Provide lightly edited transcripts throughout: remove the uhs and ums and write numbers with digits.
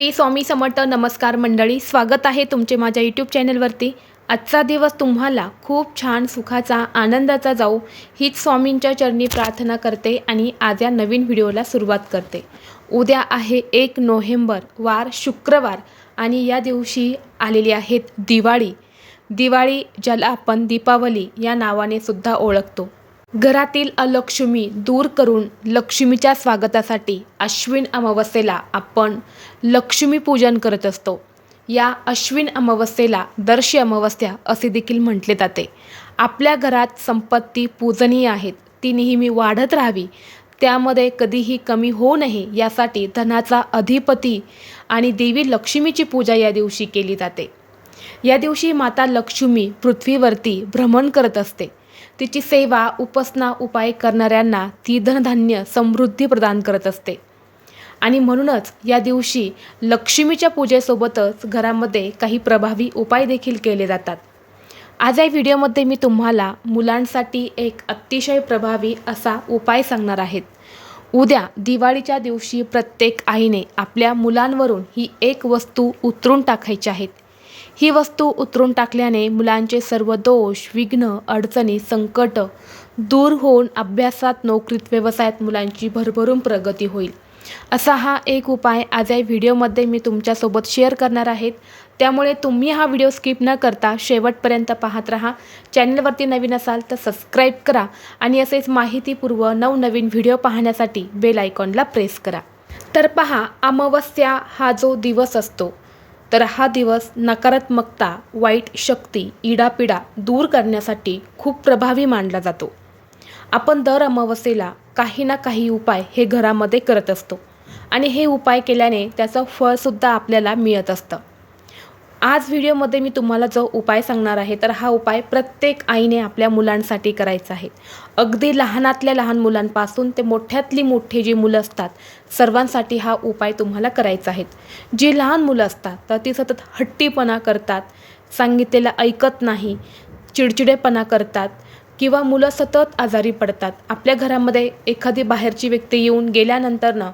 श्री स्वामी समर्थ. नमस्कार मंडळी, स्वागत आहे तुमचे माझ्या यूट्यूब चॅनलवरती. आजचा दिवस तुम्हाला खूप छान सुखाचा आनंदाचा जाऊ हीच स्वामींच्या चरणी प्रार्थना करते आणि आज या नवीन व्हिडिओला सुरुवात करते. उद्या आहे 1 नोव्हेंबर, वार शुक्रवार आणि या दिवशी आलेली आहेत दिवाळी ज्याला आपण दीपावली या नावाने सुद्धा ओळखतो. घरातील अलक्ष्मी दूर करून लक्ष्मीच्या स्वागतासाठी अश्विन अमावस्येला आपण लक्ष्मीपूजन करत असतो. या अश्विन अमावस्येला दर्शी अमावस्या असे देखील म्हटले जाते. आपल्या घरात संपत्ती पूजनीय आहेत, ती नेहमी वाढत राहावी, त्यामध्ये कधीही कमी होऊ नये यासाठी धनाचा अधिपती आणि देवी लक्ष्मीची पूजा या दिवशी केली जाते. या दिवशी माता लक्ष्मी पृथ्वीवरती भ्रमण करत असते. तिची सेवा उपासना उपाय करणाऱ्यांना ती धनधान्य समृद्धी प्रदान करत असते आणि म्हणूनच या दिवशी लक्ष्मीच्या पूजेसोबतच घरामध्ये काही प्रभावी उपाय देखील केले जातात. आज या व्हिडिओमध्ये मी तुम्हाला मुलांसाठी एक अतिशय प्रभावी असा उपाय सांगणार आहेत. उद्या दिवाळीच्या दिवशी प्रत्येक आईने आपल्या मुलांवरून ही एक वस्तू उतरून टाकायची आहेत. ही वस्तू उतरून टाकल्याने मुलांचे सर्व दोष, विघ्न, अडचणी, संकट दूर होऊन अभ्यासात, नोकरीत, व्यवसायात मुलांची भरभरून प्रगती होईल. असा हा एक उपाय आज या व्हिडिओमध्ये मी तुमच्यासोबत शेअर करणार आहेत. त्यामुळे तुम्ही हा व्हिडिओ स्किप न करता शेवटपर्यंत पाहत राहा. चॅनलवरती नवीन असाल तर सबस्क्राईब करा आणि असेच माहितीपूर्व नवनवीन व्हिडिओ पाहण्यासाठी बेल आयकॉनला प्रेस करा. तर पहा, अमावस्या हा जो दिवस असतो तर हा दिवस नकारात्मकता, वाईट शक्ती, इडापिडा दूर करण्यासाठी खूप प्रभावी मानला जातो. आपण दर अमावस्येला काही ना काही उपाय हे घरामध्ये करत असतो आणि हे उपाय केल्याने त्याचं फळसुद्धा आपल्याला मिळत असतं. आज व्हिडिओमध्ये मी तुम्हाला जो उपाय सांगणार आहे तर हा उपाय प्रत्येक आईने आपल्या मुलांसाठी करायचा आहे. अगदी लहानातल्या लहान मुलांपासून ते मोठ्यातली मोठी जी मुलं असतात सर्वांसाठी हा उपाय तुम्हाला करायचा आहे. जी लहान मुलं असतात तर ती सतत हट्टीपणा करतात, सांगितलेलं ऐकत नाही, चिडचिडेपणा करतात किंवा मुलं सतत आजारी पडतात. आपल्या घरामध्ये एखादी बाहेरची व्यक्ती येऊन गेल्यानंतरनं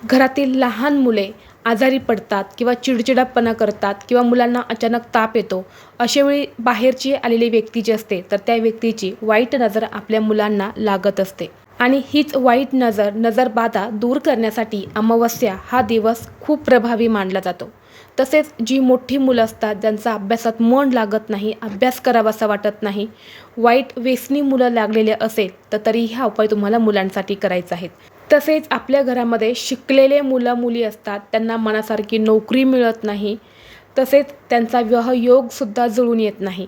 घरातील लहान मुले आजारी पडतात किंवा चिडचिडापणा करतात किंवा मुलांना अचानक ताप येतो. अशावेळी बाहेरची आलेली व्यक्ती जी असते तर त्या व्यक्तीची वाईट नजर आपल्या मुलांना लागत असते आणि हीच वाईट नजरबाधा दूर करण्यासाठी अमावस्या हा दिवस खूप प्रभावी मानला जातो. तसेच जी मोठी मुलं असतात ज्यांचा अभ्यासात मन लागत नाही, अभ्यास करावासा वाटत नाही, वाईट व्यसनी मुलं लागलेले असेल तर तरी हा उपाय तुम्हाला मुलांसाठी करायचा आहे. तसेच आपल्या घरामध्ये शिकलेले मुलं मुली असतात, त्यांना मनासारखी नोकरी मिळत नाही, तसेच त्यांचा विवाहयोगसुद्धा जुळून येत नाही.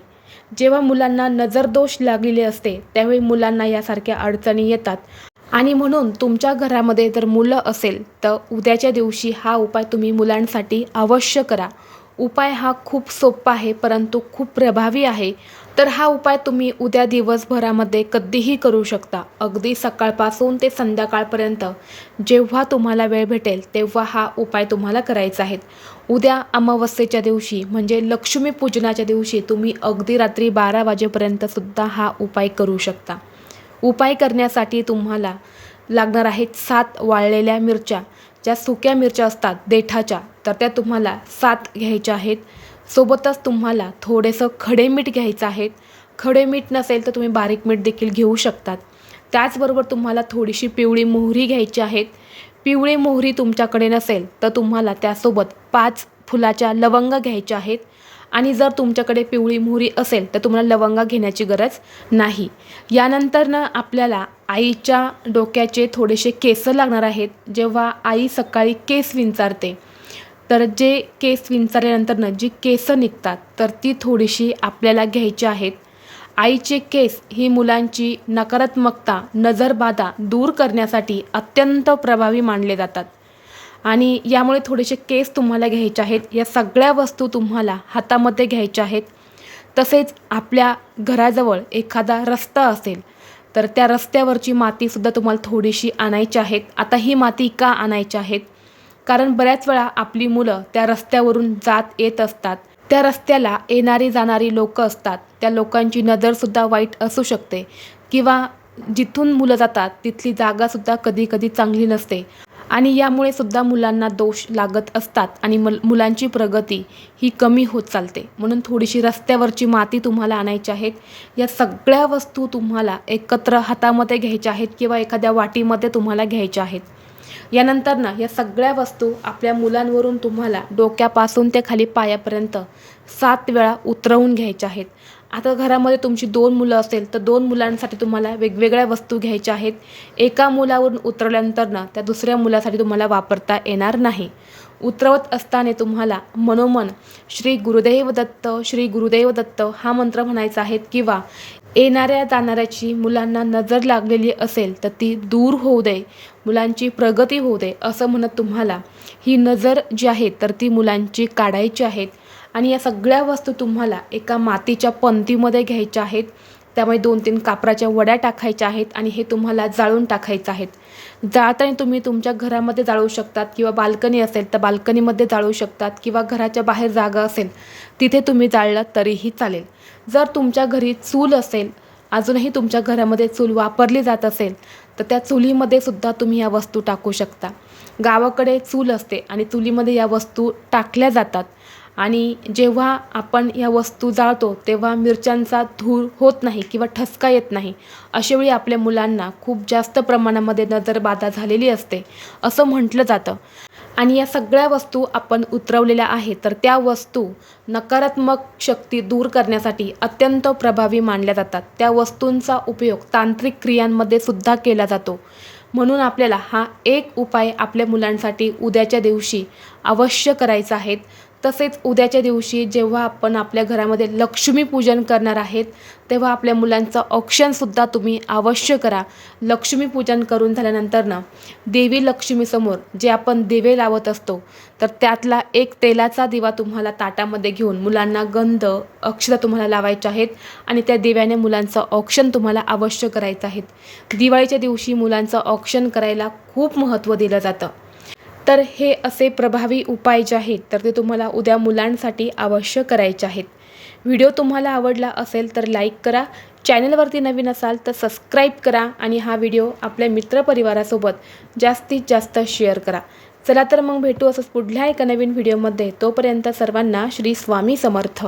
जेव्हा मुलांना नजरदोष लागलेले असते त्यावेळी मुलांना यासारख्या अडचणी येतात आणि म्हणून तुमच्या घरामध्ये जर मुलं असेल तर उद्याच्या दिवशी हा उपाय तुम्ही मुलांसाठी अवश्य करा. उपाय हा खूप सोपा आहे परंतु खूप प्रभावी आहे. तर हा उपाय तुम्ही उद्या दिवसभरामध्ये कधीही करू शकता. अगदी सकाळपासून ते संध्याकाळपर्यंत जेव्हा तुम्हाला वेळ भेटेल तेव्हा हा उपाय तुम्हाला करायचा आहे. उद्या अमावस्येच्या दिवशी म्हणजे लक्ष्मीपूजनाच्या दिवशी तुम्ही अगदी रात्री 12 वाजेपर्यंतसुद्धा हा उपाय करू शकता. उपाय करण्यासाठी तुम्हाला लागणार आहेत 7 वाळलेल्या मिरच्या. ज्या सुक्या मिरच्या असतात देठाच्या तर त्या तुम्हाला 7 घ्यायच्या आहेत. सोबतच तुम्हाला थोडेसं खडे मीठ घ्यायचं आहे. खडे मीठ नसेल तर तुम्ही बारीक मीठ देखील घेऊ शकतात. त्याचबरोबर तुम्हाला थोडीशी पिवळी मोहरी घ्यायची आहेत. पिवळी मोहरी तुमच्याकडे नसेल तर तुम्हाला त्यासोबत 5 फुलाच्या लवंगा घ्यायच्या आहेत आणि जर तुमच्याकडे पिवळी मोहरी असेल तर तुम्हाला लवंगा घेण्याची गरज नाही. यानंतरनं आपल्याला आईच्या डोक्याचे थोडेसे केस लागणार आहेत. जेव्हा आई सकाळी केस विंचारते तर जे केस विंचारल्यानंतरनं जी केस निघतात तर ती थोडीशी आपल्याला घ्यायची आहेत. आईचे केस ही मुलांची नकारात्मकता, नजरबाधा दूर करण्यासाठी अत्यंत प्रभावी मानले जातात आणि यामुळे थोडेसे केस तुम्हाला घ्यायचे आहेत. या सगळ्या वस्तू तुम्हाला हातामध्ये घ्यायच्या आहेत. तसेच आपल्या घराजवळ एखादा रस्ता असेल तर त्या रस्त्यावरची मातीसुद्धा तुम्हाला थोडीशी आणायची आहेत. आता ही माती का आणायची आहेत? कारण बऱ्याच वेळा आपली मुलं त्या रस्त्यावरून जात येत असतात. त्या रस्त्याला येणारी जाणारी लोकं असतात, त्या लोकांची नजरसुद्धा वाईट असू शकते किंवा जिथून मुलं जातात तिथली जागासुद्धा कधी कधी चांगली नसते आणि यामुळे सुद्धा मुलांना दोष लागत असतात आणि मुलांची प्रगती ही कमी होत चालते. म्हणून थोडीशी रस्त्यावरची माती तुम्हाला आणायची आहेत. या सगळ्या वस्तू तुम्हाला एकत्र हातामध्ये घ्यायच्या आहेत किंवा एखाद्या वाटीमध्ये तुम्हाला घ्यायच्या आहेत. यानंतर या सगळ्या वस्तू आपल्या मुलांवरून तुम्हाला डोक्यापासून ते खाली पायापर्यंत 7 वेळा उतरवून घ्यायच्या आहेत. आता घरामध्ये तुमची 2 मुलं असेल तर 2 मुलांसाठी तुम्हाला वेगवेगळ्या वस्तू घ्यायच्या आहेत. एका मुलावरून उतरवल्यानंतर त्या दुसऱ्या मुलासाठी तुम्हाला वापरता येणार नाही. उतरवत असताना तुम्हाला मनोमन श्री गुरुदेव दत्त, श्री गुरुदेव दत्त हा मंत्र म्हणायचा आहे किंवा येणाऱ्या जाणाऱ्याची मुलांना नजर लागलेली असेल तर ती दूर होऊ दे, मुलांची प्रगती होऊ दे असं म्हणत तुम्हाला ही नजर जी आहे तर ती मुलांची काढायची आहेत. आणि या सगळ्या वस्तू तुम्हाला एका मातीच्या पंतीमध्ये घ्यायच्या आहेत. त्यामुळे 2-3 कापराच्या वड्या टाकायच्या आहेत आणि हे तुम्हाला जाळून टाकायचं आहेत. जाळताना तुम्ही तुमच्या घरामध्ये जाळू शकतात किंवा बाल्कनी असेल तर बाल्कनीमध्ये जाळू शकतात किंवा घराच्या बाहेर जागा असेल तिथे तुम्ही जाळलं तरीही चालेल. जर तुमच्या घरी चूल असेल, अजूनही तुमच्या घरामध्ये चूल वापरली जात असेल तर त्या चुलीमध्ये सुद्धा तुम्ही या वस्तू टाकू शकता. गावाकडे चूल असते आणि चुलीमध्ये या वस्तू टाकल्या जातात आणि जेव्हा आपण या वस्तू जाळतो तेव्हा मिरच्यांचा धूर होत नाही किंवा ठसका येत नाही. अशावेळी आपल्या मुलांना खूप जास्त प्रमाणामध्ये नजरबाधा झालेली असते असं म्हटलं जातं. आणि या सगळ्या वस्तू आपण उतरवलेल्या आहेत तर त्या वस्तू नकारात्मक शक्ती दूर करण्यासाठी अत्यंत प्रभावी मानल्या जातात. त्या वस्तूंचा उपयोग तांत्रिक क्रियांमध्ये सुद्धा केला जातो. म्हणून आपल्याला हा एक उपाय आपल्या मुलांसाठी उद्याच्या दिवशी अवश्य करायचा आहे. तसेच उद्याच्या दिवशी जेव्हा आपण आपल्या घरामध्ये लक्ष्मीपूजन करणार आहेत तेव्हा आपल्या मुलांचं औक्षणसुद्धा तुम्ही अवश्य करा. लक्ष्मीपूजन करून झाल्यानंतर देवी लक्ष्मीसमोर जे आपण दिवे लावत असतो तर त्यातला एक तेलाचा दिवा तुम्हाला ताटामध्ये घेऊन मुलांना गंध अक्षता तुम्हाला लावायच्या आहेत आणि त्या दिव्याने मुलांचं औक्षण तुम्हाला अवश्य करायचं आहे. दिवाळीच्या दिवशी मुलांचं औक्षण करायला खूप महत्त्व दिलं जातं. तर हे असे प्रभावी उपाय जे आहेत तर ते तुम्हाला उद्या मुलांसाठी अवश्य करायचे आहेत. व्हिडिओ तुम्हाला आवडला असेल तर लाईक करा. चॅनलवरती नवीन असाल तर सबस्क्राईब करा आणि हा व्हिडिओ आपल्या मित्रपरिवारासोबत जास्तीत जास्त शेअर करा. चला तर मग भेटू असंच पुढल्या एका नवीन व्हिडिओमध्ये. तोपर्यंत सर्वांना श्री स्वामी समर्थ.